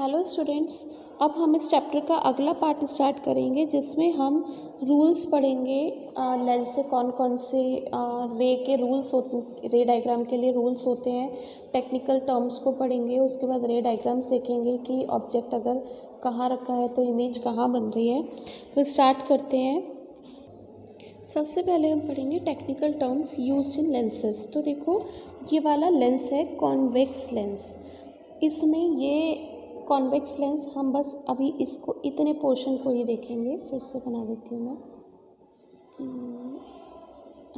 Hello students. अब हम इस चैप्टर का अगला पार्ट स्टार्ट करेंगे जिसमें हम रूल्स पढ़ेंगे। लेंस से कौन कौन से रे के रूल्स होते, रे डायग्राम के लिए रूल्स होते हैं। टेक्निकल टर्म्स को पढ़ेंगे, उसके बाद रे डायग्राम्स देखेंगे कि ऑब्जेक्ट अगर कहाँ रखा है तो इमेज कहाँ बन रही है। तो स्टार्ट करते हैं। सबसे पहले हम पढ़ेंगे technical terms used in lenses. तो देखो, ये वाला लेंस है कॉन्वेक्स लेंस। इसमें ये कॉन्वेक्स लेंस, हम बस अभी इसको इतने पोर्शन को ही देखेंगे। फिर से बना देती हूँ मैं।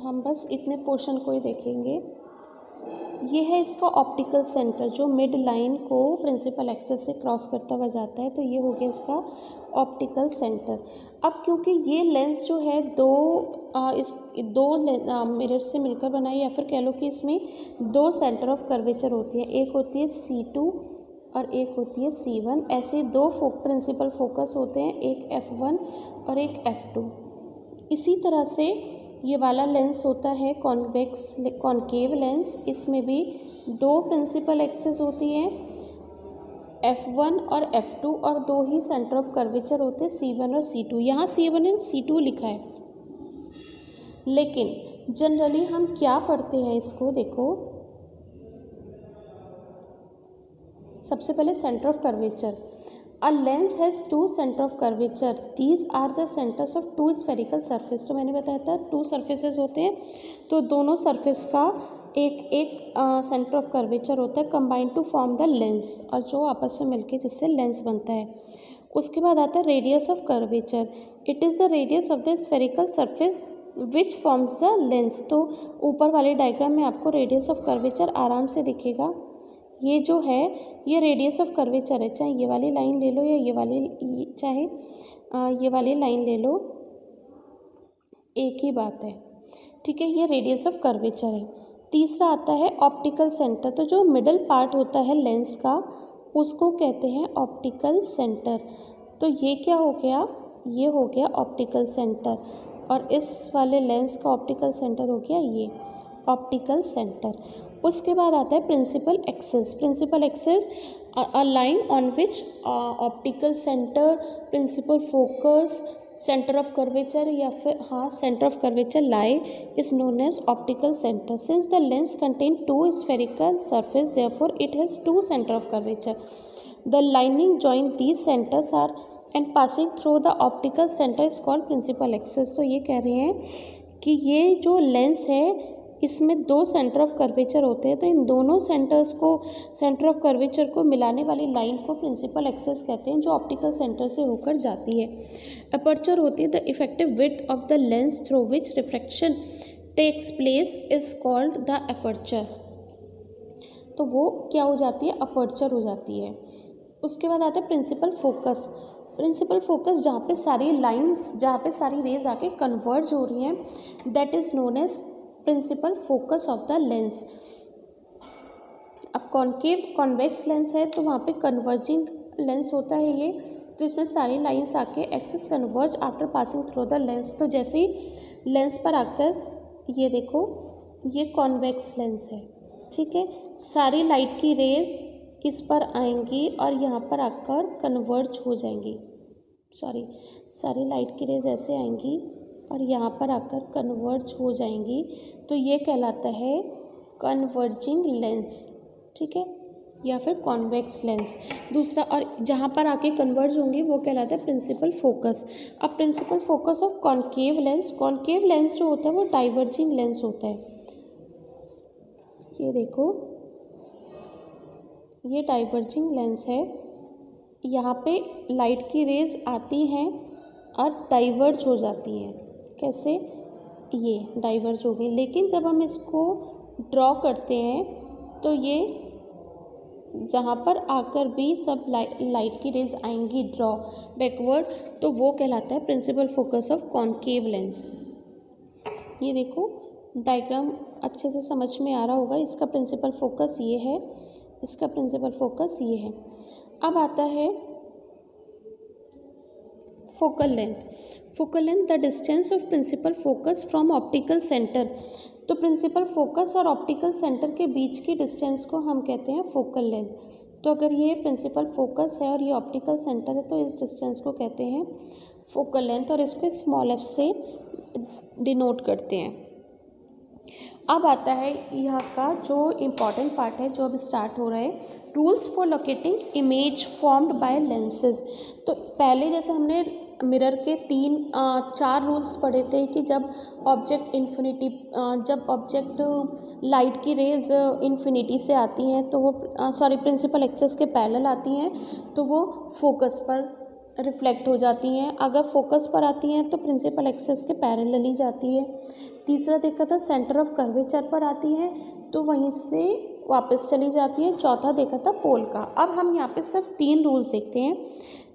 हम बस इतने पोर्शन को ही देखेंगे। ये है इसका ऑप्टिकल सेंटर जो मिड लाइन को प्रिंसिपल एक्सिस से क्रॉस करता हुआ जाता है। तो ये हो गया इसका ऑप्टिकल सेंटर। अब क्योंकि ये लेंस जो है दो मिरर से मिलकर बना है, या फिर कह लो कि इसमें दो सेंटर ऑफ कर्वेचर होती है। एक होती है C2 और एक होती है C1। ऐसे दो प्रिंसिपल फोकस होते हैं, एक F1 और एक F2। इसी तरह से ये वाला लेंस होता है कॉन्केव लेंस। इसमें भी दो प्रिंसिपल एक्सिस होती हैं, F1 और F2, और दो ही सेंटर ऑफ कर्वेचर होते हैं, C1 और C2। यहाँ C1 और C2 लिखा है, लेकिन जनरली हम क्या पढ़ते हैं इसको देखो। सबसे पहले centre of curvature. A lens has two centre of curvature, these are the centres of two spherical surface. तो मैंने बताया था टू सरफेसेस होते हैं, तो दोनों सरफेस का एक सेंटर ऑफ कर्वेचर होता है combined to form the lens, और जो आपस में मिलके जिससे लेंस बनता है। उसके बाद आता है radius of curvature. It is the radius of the spherical surface which forms the lens. तो ऊपर वाले डायग्राम में आपको रेडियस ऑफ कर्वेचर आराम से दिखेगा। ये जो है ये रेडियस ऑफ कर्वेचर है, चाहे ये वाली लाइन ले लो या ये वाली लाइन ले लो, एक ही बात है, ठीक है। ये रेडियस ऑफ कर्वेचर है। तीसरा आता है ऑप्टिकल सेंटर। तो जो मिडल पार्ट होता है लेंस का उसको कहते हैं ऑप्टिकल सेंटर। तो ये क्या हो गया, ये हो गया ऑप्टिकल सेंटर, और इस वाले लेंस का ऑप्टिकल सेंटर हो गया ये ऑप्टिकल सेंटर। उसके बाद आता है principal axis. Principal axis a line on which optical centre, principal focus, centre of curvature या फिर centre of curvature lie is known as optical centre. Since the lens contain two spherical surface therefore it has two centre of curvature. The lining join these centres are and passing through the optical centre is called principal axis. तो ये कह रहे हैं कि ये जो lens है इसमें दो सेंटर ऑफ कर्वेचर होते हैं, तो इन दोनों सेंटर ऑफ कर्वेचर को मिलाने वाली लाइन को प्रिंसिपल एक्सिस कहते हैं, जो ऑप्टिकल सेंटर से होकर जाती है। अपर्चर होती है the effective width of the lens through which refraction takes place is called the aperture. तो वो क्या हो जाती है, अपर्चर हो जाती है। उसके बाद आता है प्रिंसिपल फोकस। प्रिंसिपल फोकस जहाँ पे सारी रेज आके कन्वर्ज हो रही हैं, that is known as principal focus of the lens. अब कॉन्वेक्स लेंस है तो वहाँ पे कन्वर्जिंग लेंस होता है ये, तो इसमें सारी लाइंस आके axis converge after passing through the lens. तो जैसे ही लेंस पर आकर ये देखो, ये कॉन्वेक्स लेंस है, ठीक है। सारी लाइट की रेज इस पर आएंगी और यहाँ पर आकर कन्वर्ज हो जाएंगी। सारी लाइट की रेज ऐसे आएंगी और यहाँ पर आकर कन्वर्ज हो जाएंगी, तो ये कहलाता है कन्वर्जिंग लेंस, ठीक है, या फिर कॉन्वेक्स लेंस। दूसरा, और जहाँ पर आके कन्वर्ज होंगी वो कहलाता है प्रिंसिपल फोकस। अब principal focus of concave lens जो होता है वो डाइवर्जिंग लेंस होता है। ये देखो, ये डाइवर्जिंग लेंस है। यहाँ पे लाइट की रेज आती हैं और डाइवर्ज हो जाती हैं। कैसे, ये डाइवर्ज हो गई, लेकिन जब हम इसको ड्रॉ करते हैं तो ये जहाँ पर आकर भी सब लाइट की रेज आएंगी ड्रॉ बैकवर्ड, तो वो कहलाता है principal focus of concave lens. ये देखो डायग्राम अच्छे से समझ में आ रहा होगा। इसका प्रिंसिपल फोकस ये है, इसका प्रिंसिपल फोकस ये है। अब आता है focal length the distance of principal focus from optical centre. तो प्रिंसिपल फोकस और ऑप्टिकल सेंटर के बीच की डिस्टेंस को हम कहते हैं फोकल लेंथ। तो अगर ये प्रिंसिपल फोकस है और ये ऑप्टिकल सेंटर है तो इस डिस्टेंस को कहते हैं फोकल लेंथ और इसको स्मॉल एफ से डिनोट करते हैं। अब आता है यहाँ का जो इम्पॉर्टेंट पार्ट है जो अब स्टार्ट हो रहा है, rules for locating image formed by lenses. तो पहले जैसे हमने मिरर के 4 रूल्स पढ़े थे कि जब ऑब्जेक्ट लाइट की रेज इन्फिनिटी से आती हैं तो वो प्रिंसिपल एक्सिस के पैरेलल आती हैं तो वो फोकस पर रिफ्लेक्ट हो जाती हैं। अगर फोकस पर आती हैं तो प्रिंसिपल एक्सिस के पैरेलल ही जाती है। तीसरा देखा था सेंटर ऑफ कर्वेचर पर आती है तो वहीं से वापस चली जाती है। चौथा देखा था पोल का। अब हम यहाँ पे सिर्फ 3 रूल्स देखते हैं।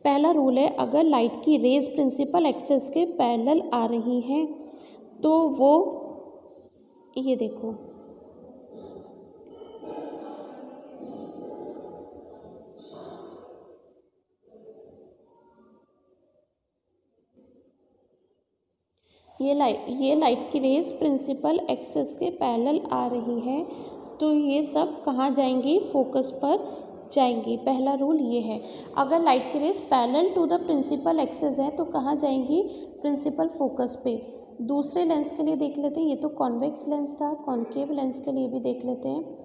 पहला रूल है, अगर लाइट की रेज प्रिंसिपल एक्सिस के पैरेलल आ रही हैं तो वो, ये देखो, ये लाइट की रेज प्रिंसिपल एक्सिस के पैरेलल आ रही है तो ये सब कहाँ जाएंगी, फोकस पर जाएंगी। पहला रूल ये है। अगर लाइट की rays parallel to the principal axis है तो कहाँ जाएंगी, प्रिंसिपल फोकस पे। दूसरे लेंस के लिए देख लेते हैं, ये तो कॉन्वेक्स लेंस था, कॉन्केव लेंस के लिए भी देख लेते हैं।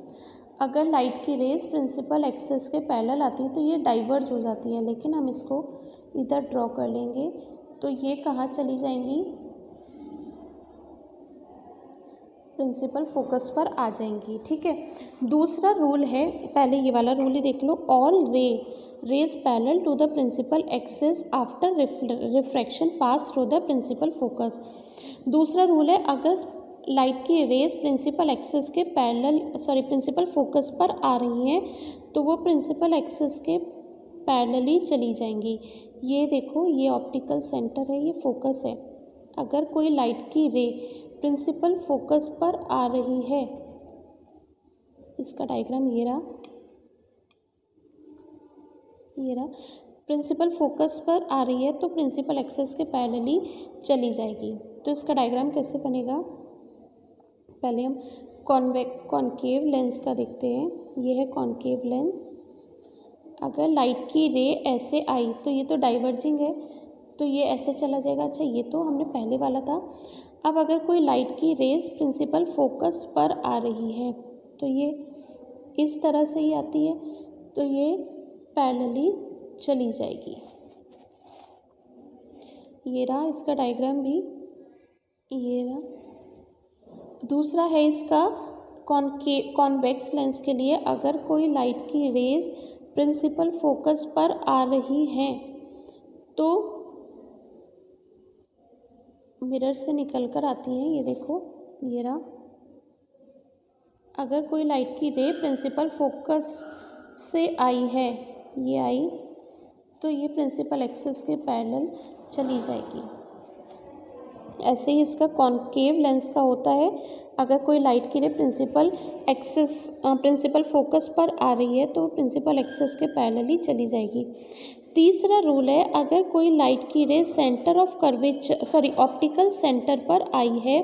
अगर लाइट की रेज प्रिंसिपल एक्सिस के पैरेलल आती है तो ये डाइवर्ज हो जाती है, लेकिन हम इसको इधर ड्रॉ कर लेंगे तो ये कहाँ चली जाएंगी, प्रिंसिपल फोकस पर आ जाएंगी। ठीक है। दूसरा रूल है, पहले ये वाला रूल ही देख लो, all rays parallel to the principal axis after refraction pass through the principal focus. दूसरा रूल है, अगर लाइट की रेज प्रिंसिपल एक्सिस के प्रिंसिपल फोकस पर आ रही हैं तो वो प्रिंसिपल एक्सिस के पैरेलल ही चली जाएंगी। ये देखो, ये ऑप्टिकल सेंटर है, ये फोकस है। अगर कोई लाइट की रे प्रिंसिपल फोकस पर आ रही है, इसका डायग्राम ये रहा, प्रिंसिपल फोकस पर आ रही है तो प्रिंसिपल एक्सिस के पैरेलल ही चली जाएगी। तो इसका डायग्राम कैसे बनेगा, पहले हम कॉनकेव लेंस का देखते हैं। ये है कॉनकेव लेंस। अगर लाइट की रे ऐसे आई तो ये तो डाइवर्जिंग है तो ये ऐसे चला जाएगा। अच्छा, ये तो हमने पहले वाला था। अब अगर कोई लाइट की रेज प्रिंसिपल फोकस पर आ रही है तो ये इस तरह से ही आती है तो ये पैरेलली चली जाएगी। ये रहा इसका डायग्राम भी, ये रहा। दूसरा है इसका कॉन्वेक्स लेंस के लिए, अगर कोई लाइट की रेज प्रिंसिपल फोकस पर आ रही हैं तो मिरर से निकल कर आती हैं। ये देखो, ये रहा। अगर कोई लाइट की रे प्रिंसिपल फोकस से आई है, ये आई, तो ये प्रिंसिपल एक्सिस के पैरेलल चली जाएगी। ऐसे ही इसका कॉनकेव लेंस का होता है। अगर कोई लाइट की रे प्रिंसिपल फोकस पर आ रही है तो प्रिंसिपल एक्सिस के पैरेलल ही चली जाएगी। तीसरा रूल है, अगर कोई लाइट की रे centre of curvature optical centre पर आई है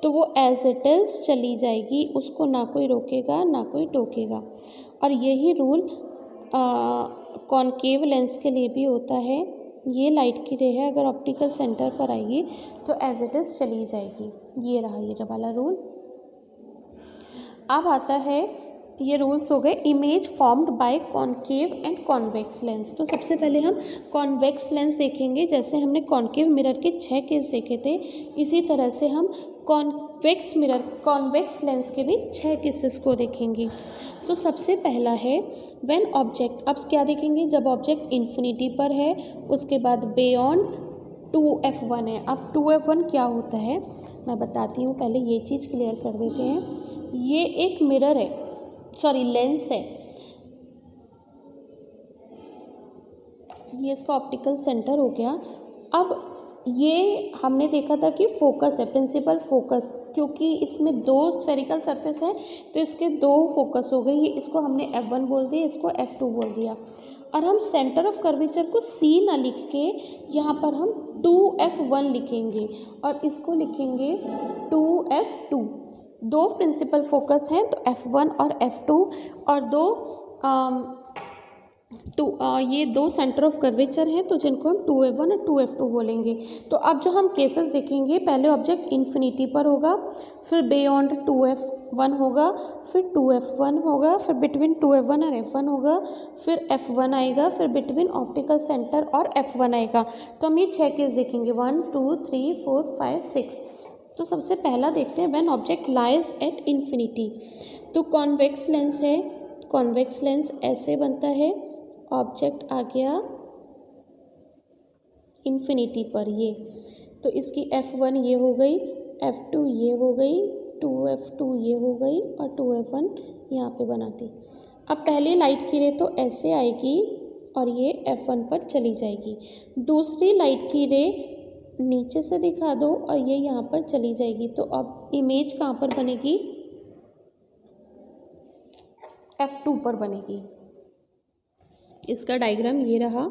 तो वो एज इट इज़ चली जाएगी, उसको ना कोई रोकेगा ना कोई टोकेगा। और यही रूल कॉनकेव लेंस के लिए भी होता है। ये लाइट की रे है, अगर ऑप्टिकल सेंटर पर आएगी तो एज इट इज़ चली जाएगी। ये रहा ये वाला रूल। अब आता है, ये रूल्स हो गए image formed by concave and convex lens. तो सबसे पहले हम कॉन्वेक्स लेंस देखेंगे। जैसे हमने कॉनकेव मिरर के 6 केस देखे थे, इसी तरह से हम कॉन्वेक्स लेंस के भी 6 केसेस को देखेंगे। तो सबसे पहला है व्हेन ऑब्जेक्ट, अब क्या देखेंगे, जब ऑब्जेक्ट इन्फिनिटी पर है, उसके बाद बियॉन्ड 2f1 है। अब 2f1 क्या होता है मैं बताती हूँ, पहले ये चीज़ क्लियर कर देते हैं। ये एक मिरर है, लेंस है। ये इसका ऑप्टिकल सेंटर हो गया। अब ये हमने देखा था कि फोकस है, प्रिंसिपल फोकस, क्योंकि इसमें 2 स्फेरिकल सरफेस है तो इसके 2 फोकस हो गए। ये इसको हमने f1 बोल दिया, इसको f2 बोल दिया। और हम सेंटर ऑफ कर्वेचर को c ना लिख के यहाँ पर हम 2f1 लिखेंगे और इसको लिखेंगे 2f2। 2 प्रिंसिपल फोकस हैं तो f1 और f2, और 2 ये दो सेंटर ऑफ कर्वेचर हैं तो जिनको हम 2f1 और 2f2 बोलेंगे। तो अब जो हम केसेस देखेंगे, पहले ऑब्जेक्ट इन्फिनिटी पर होगा, फिर बियॉन्ड 2f1 होगा, फिर 2f1 होगा, फिर बिटवीन 2f1 और f1 होगा, फिर f1 आएगा, फिर बिटवीन ऑप्टिकल सेंटर और f1 आएगा। तो हम ये 6 केस देखेंगे, 1 2 3 4 5 6। तो सबसे पहला देखते हैं when object lies at infinity. तो कॉन्वेक्स लेंस है, कॉन्वेक्स लेंस ऐसे बनता है, ऑब्जेक्ट आ गया इन्फिनिटी पर, ये तो इसकी f1 ये हो गई, f2 ये हो गई, 2f2 ये हो गई और 2f1 यहाँ पे बनाती। अब पहले लाइट की रे तो ऐसे आएगी और ये f1 पर चली जाएगी, दूसरी लाइट की रे नीचे से दिखा दो और ये यहाँ पर चली जाएगी। तो अब इमेज कहाँ पर बनेगी, f2 पर बनेगी। इसका डायग्राम ये रहा,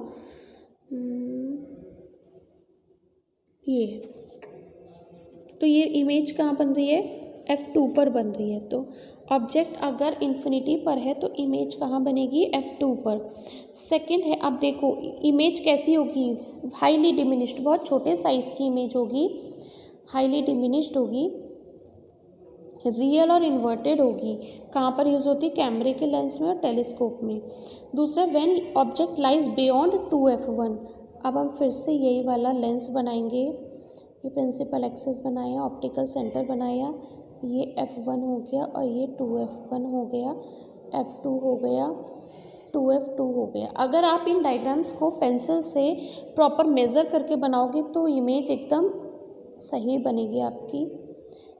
ये तो ये इमेज कहाँ बन रही है, f2 पर बन रही है। तो ऑब्जेक्ट अगर इन्फिनिटी पर है तो इमेज कहाँ बनेगी, f2 पर। सेकंड है, अब देखो इमेज कैसी होगी, हाईली डिमिनिश्ड, बहुत छोटे साइज़ की इमेज होगी, हाईली डिमिनिश्ड होगी, रियल और इन्वर्टेड होगी। कहाँ पर यूज़ होती है, कैमरे के लेंस में और टेलीस्कोप में। दूसरा, when object lies beyond 2f1। अब हम फिर से यही वाला लेंस बनाएंगे, ये प्रिंसिपल एक्सिस बनाया, ऑप्टिकल सेंटर बनाया, ये f1 हो गया और ये 2f1 हो गया, f2 हो गया, 2f2 हो गया। अगर आप इन डायग्राम्स को पेंसिल से प्रॉपर मेज़र करके बनाओगे तो इमेज एकदम सही बनेगी आपकी।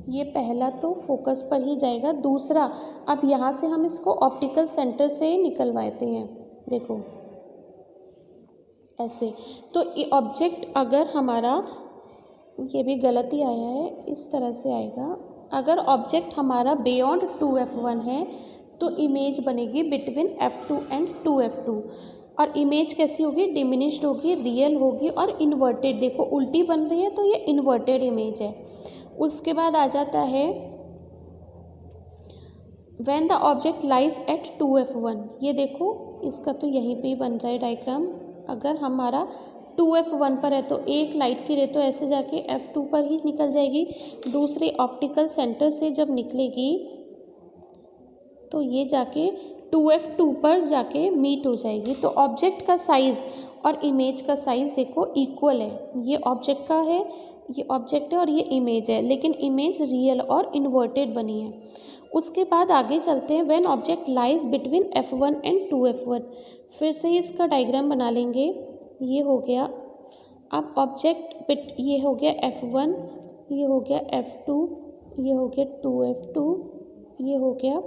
ये पहला तो फोकस पर ही जाएगा। दूसरा, अब यहाँ से हम इसको ऑप्टिकल सेंटर से निकलवाते हैं, देखो ऐसे। तो ये ऑब्जेक्ट अगर हमारा, ये भी गलती आया है, इस तरह से आएगा। अगर ऑब्जेक्ट हमारा बियॉन्ड 2f1 है तो इमेज बनेगी बिटवीन f2 एंड 2f2। और इमेज कैसी होगी, डिमिनिश्ड होगी, रियल होगी और इन्वर्टेड। देखो उल्टी बन रही है तो ये इन्वर्टेड इमेज है। उसके बाद आ जाता है when the object lies at 2f1। ये देखो इसका तो यहीं पे ही बन रहा है डायग्राम। अगर हमारा 2f1 पर है तो एक लाइट की रे तो ऐसे जाके f2 पर ही निकल जाएगी, दूसरे ऑप्टिकल सेंटर से जब निकलेगी तो ये जाके 2f2 पर जाके मीट हो जाएगी। तो ऑब्जेक्ट का साइज़ और इमेज का साइज़ देखो इक्वल है, ये ऑब्जेक्ट का है, ये ऑब्जेक्ट है और ये इमेज है, लेकिन इमेज रियल और इन्वर्टेड बनी है। उसके बाद आगे चलते हैं, when object lies between f1 and 2f1। फिर से इसका डायग्राम बना लेंगे, ये हो गया। अब ऑब्जेक्ट ये हो गया f1, ये हो गया f2, ये हो गया 2f2, ये हो गया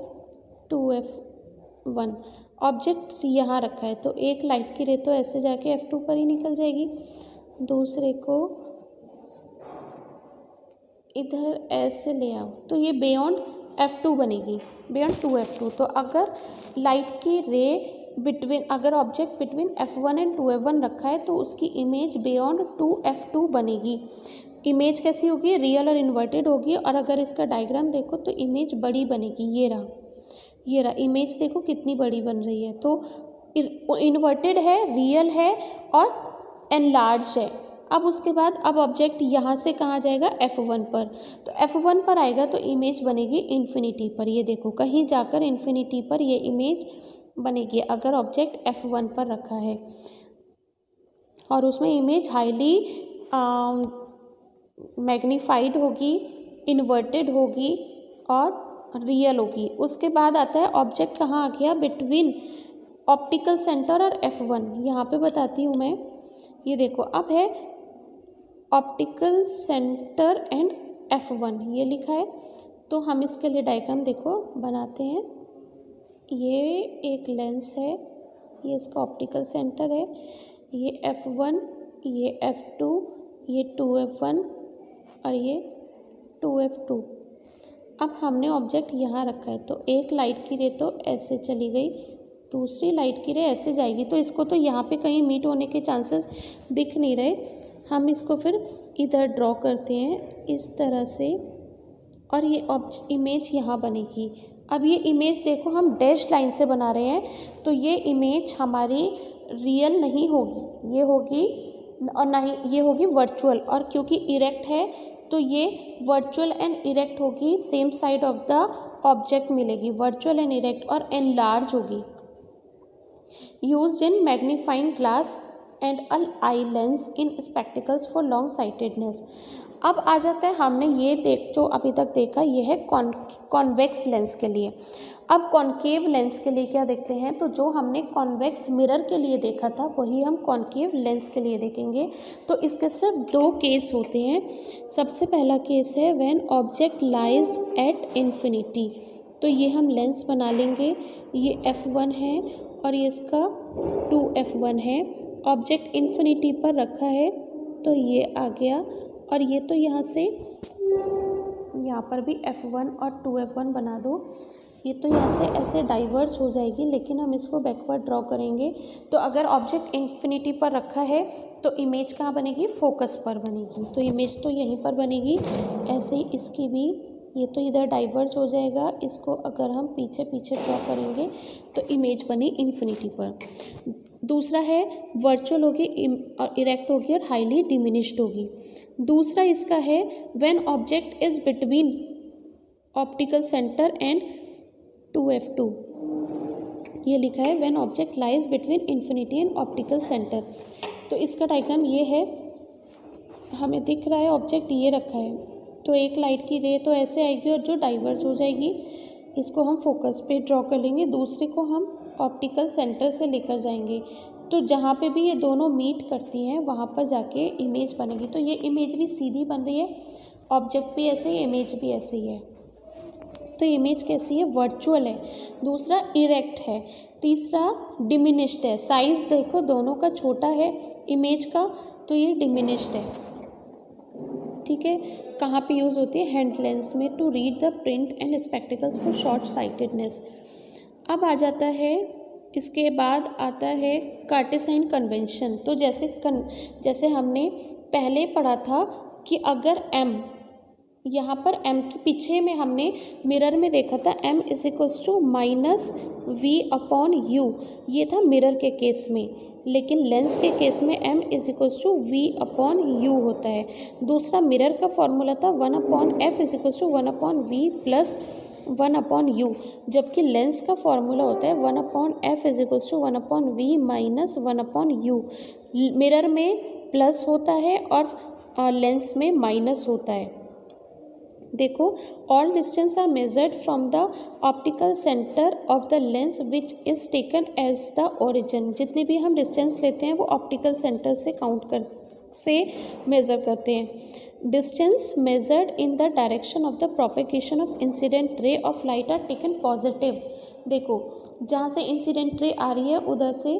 2f1। ऑब्जेक्ट यहाँ रखा है तो एक लाइट की रे तो ऐसे जाके f2 पर ही निकल जाएगी, दूसरे को इधर ऐसे ले आओ तो ये बियॉन्ड f2 बनेगी, बियॉन्ड 2f2। तो अगर लाइट की रे बिटवीन, अगर object between f1 and 2f1 रखा है तो उसकी इमेज बियॉन्ड 2f2 बनेगी। इमेज कैसी होगी, रियल और इन्वर्टेड होगी। और अगर इसका डायग्राम देखो तो इमेज बड़ी बनेगी, ये रहा, ये रहा इमेज, देखो कितनी बड़ी बन रही है। तो इन्वर्टेड है, रियल है और एनलार्ज है। अब उसके बाद अब ऑब्जेक्ट यहाँ से कहाँ जाएगा, f1 पर। तो f1 पर आएगा तो इमेज बनेगी इन्फिनिटी पर। ये देखो कहीं जाकर इन्फिनिटी पर ये इमेज बनेगी अगर ऑब्जेक्ट f1 पर रखा है और उसमें इमेज हाईली मैग्नीफाइड होगी, इन्वर्टेड होगी और रियल होगी। उसके बाद आता है ऑब्जेक्ट कहाँ आ गया, बिटवीन ऑप्टिकल सेंटर और f1। यहाँ पे बताती हूँ मैं, ये देखो अब है ऑप्टिकल सेंटर एंड f1 ये लिखा है। तो हम इसके लिए डायग्राम देखो बनाते हैं। ये एक लेंस है, ये इसका ऑप्टिकल सेंटर है, ये f1, ये f2, ये 2f1 और ये 2f2। अब हमने ऑब्जेक्ट यहाँ रखा है तो एक लाइट की रे तो ऐसे चली गई, दूसरी लाइट की रे ऐसे जाएगी। तो इसको तो यहाँ पे कहीं मीट होने के चांसेस दिख नहीं रहे, हम इसको फिर इधर ड्रॉ करते हैं इस तरह से और ये इमेज यहाँ बनेगी। अब ये इमेज देखो हम डैश लाइन से बना रहे हैं, तो ये इमेज हमारी रियल नहीं होगी, ये होगी और ना ही ये होगी वर्चुअल। और क्योंकि इरेक्ट है तो ये वर्चुअल एंड इरेक्ट होगी, same side of the object मिलेगी, वर्चुअल एंड इरेक्ट, और एनलार्ज होगी। Used in magnifying glass and a eye lens in spectacles for long sightedness. अब आ जाता है, हमने ये जो अभी तक देखा ये है कॉन्वेक्स लेंस के लिए। अब कॉन्केव लेंस के लिए क्या देखते हैं, तो जो हमने कॉन्वेक्स मिरर के लिए देखा था वही हम कॉन्केव लेंस के लिए देखेंगे। तो इसके सिर्फ दो केस होते हैं। सबसे पहला केस है when object lies at infinity, तो ये हम लेंस बना लेंगे, ये f1 है और ये इसका 2f1 है। ऑब्जेक्ट इन्फिनिटी पर रखा है तो ये आ गया, और ये तो यहाँ से यहाँ पर भी f1 और 2f1 बना दो। ये तो यहाँ से ऐसे डाइवर्ज हो जाएगी, लेकिन हम इसको बैकवर्ड ड्रॉ करेंगे। तो अगर ऑब्जेक्ट इन्फिनिटी पर रखा है तो इमेज कहाँ बनेगी, फोकस पर बनेगी। तो इमेज तो यहीं पर बनेगी। ऐसे ही इसकी भी, ये तो इधर डाइवर्ज हो जाएगा, इसको अगर हम पीछे पीछे ड्रॉ करेंगे तो इमेज बनी इन्फिनिटी पर। दूसरा है वर्चुअल होगी और इरेक्ट होगी और हाईली डिमिनिश्ड होगी। दूसरा इसका है when object is between optical centre and 2f2, ये लिखा है when object lies between infinity and optical centre. तो इसका डायग्राम ये है, हमें दिख रहा है ऑब्जेक्ट ये रखा है, तो एक लाइट की रे तो ऐसे आएगी और जो डाइवर्ज हो जाएगी इसको हम फोकस पे ड्रॉ कर लेंगे, दूसरे को हम ऑप्टिकल सेंटर से लेकर जाएंगे। तो जहाँ पे भी ये दोनों मीट करती हैं वहाँ पर जाके इमेज बनेगी। तो ये इमेज भी सीधी बन रही है, ऑब्जेक्ट भी ऐसे ही, इमेज भी ऐसे ही है। तो इमेज कैसी है, वर्चुअल है। दूसरा इरेक्ट है। तीसरा डिमिनिश्ड है। साइज देखो दोनों का छोटा है इमेज का, तो ये डिमिनिश्ड है। ठीक है, कहाँ पे यूज़ होती है, हैंड लेंस में, to read the print and spectacles for short sightedness. अब आ जाता है, इसके बाद आता है कार्टेसाइन कन्वेंशन। तो जैसे हमने पहले पढ़ा था कि अगर m, यहाँ पर m के पीछे में हमने मिरर में देखा था m is equals to -v/u, ये था मिरर के केस में। लेकिन लेंस के केस में m is equals to v/u होता है। दूसरा मिरर का फॉर्मूला था 1/f is equals to 1/v plus 1/u, जबकि लेंस का फॉर्मूला होता है 1/f is equals to 1/v minus 1/u। Mirror में प्लस होता है और लेंस में माइनस होता है। देखो, all distance are measured from the optical centre of the lens which is taken as the origin. जितने भी हम डिस्टेंस लेते हैं वो ऑप्टिकल सेंटर से मेज़र करते हैं। Distance measured in the direction of the propagation of incident ray of light are taken positive. देखो, जहाँ से इंसिडेंट रे आ रही है उधर से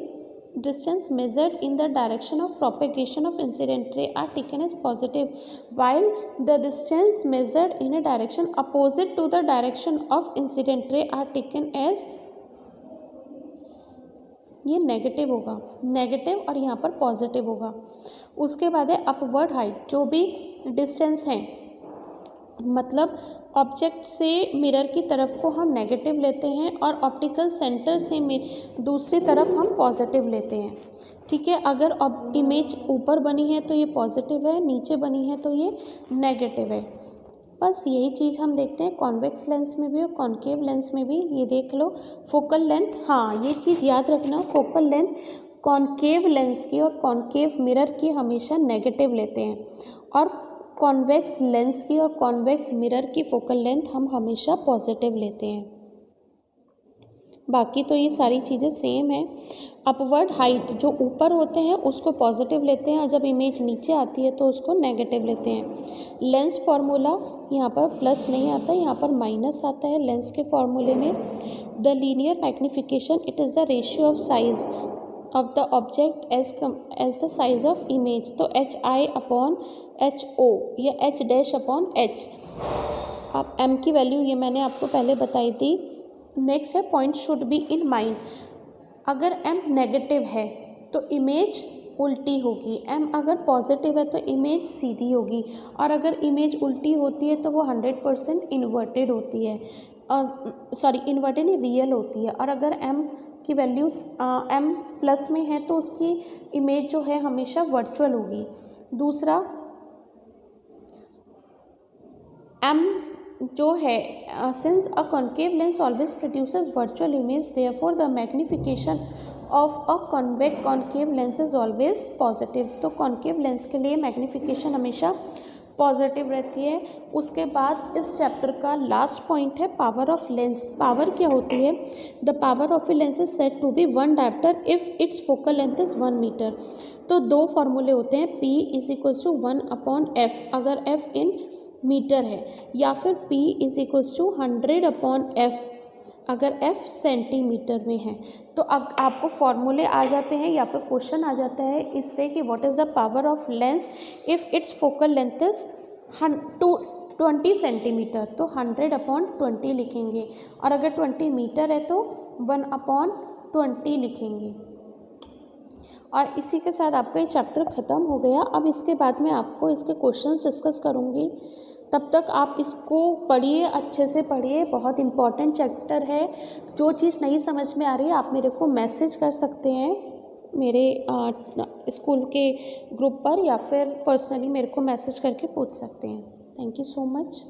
distance measured in the direction of propagation of incident ray are taken as positive, while the distance measured in a direction opposite to the direction of incident ray are taken as, ये negative होगा, negative, और यहाँ पर positive होगा। उसके बाद है upward height. जो भी डिस्टेंस है, मतलब ऑब्जेक्ट से मिरर की तरफ को हम नेगेटिव लेते हैं और ऑप्टिकल सेंटर से दूसरी तरफ हम पॉजिटिव लेते हैं। ठीक है, अगर इमेज ऊपर बनी है तो ये पॉजिटिव है, नीचे बनी है तो ये नेगेटिव है। बस यही चीज़ हम देखते हैं कॉन्वेक्स लेंस में भी और कॉन्केव लेंस में भी। ये देख लो फोकल लेंथ, हाँ ये चीज़ याद रखना, फोकल लेंथ कॉन्केव लेंस की और कॉन्केव मिरर की हमेशा नेगेटिव लेते हैं, और कॉन्वेक्स लेंस की और कॉन्वेक्स मिरर की फोकल लेंथ हम हमेशा पॉजिटिव लेते हैं। बाकी तो ये सारी चीज़ें सेम है। अपवर्ड हाइट, जो ऊपर होते हैं उसको पॉजिटिव लेते हैं और जब इमेज नीचे आती है तो उसको नेगेटिव लेते हैं। लेंस फार्मूला यहाँ पर प्लस नहीं आता, यहाँ पर माइनस आता है लेंस के फार्मूले में। The linear magnification, it is the ratio of size of the object as the size of image। तो hi/ho या h'/h। अब m की वैल्यू ये मैंने आपको पहले बताई थी। नेक्स्ट है point should be in mind. अगर m नेगेटिव है तो इमेज उल्टी होगी, m अगर पॉजिटिव है तो इमेज सीधी होगी, और अगर इमेज उल्टी होती है तो वो 100% इन्वर्टेड होती है। सॉरी इन्वर्टेड नहीं रियल होती है, और अगर m की वैल्यूज m प्लस में है तो उसकी इमेज जो है हमेशा वर्चुअल होगी। दूसरा m जो है since a concave lens always produces virtual image therefore the magnification of a concave lens is always positive. तो कॉन्केव लेंस के लिए मैग्निफिकेशन हमेशा पॉजिटिव रहती है। उसके बाद इस चैप्टर का लास्ट पॉइंट है पावर ऑफ लेंस। पावर क्या होती है? The power of a lens is said to be 1 dioptre if its focal length is 1 metre. तो दो फॉर्मूले होते हैं, P is equals to 1/f अगर f इन मीटर है, या फिर P is equals to 100/f अगर f सेंटीमीटर में है। तो आपको फॉर्मूले आ जाते हैं या फिर क्वेश्चन आ जाता है इससे कि what is the power of lens if it's focal length is 20 centimetre, तो 100/20 लिखेंगे, और अगर 20 मीटर है तो 1/20 लिखेंगे। और इसी के साथ आपका ये चैप्टर ख़त्म हो गया। अब इसके बाद मैं आपको इसके क्वेश्चंस डिस्कस करूँगी, तब तक आप इसको पढ़िए, अच्छे से पढ़िए, बहुत इम्पॉर्टेंट चैप्टर है। जो चीज़ नहीं समझ में आ रही है आप मेरे को मैसेज कर सकते हैं मेरे स्कूल के ग्रुप पर, या फिर पर्सनली मेरे को मैसेज करके पूछ सकते हैं। Thank you so much.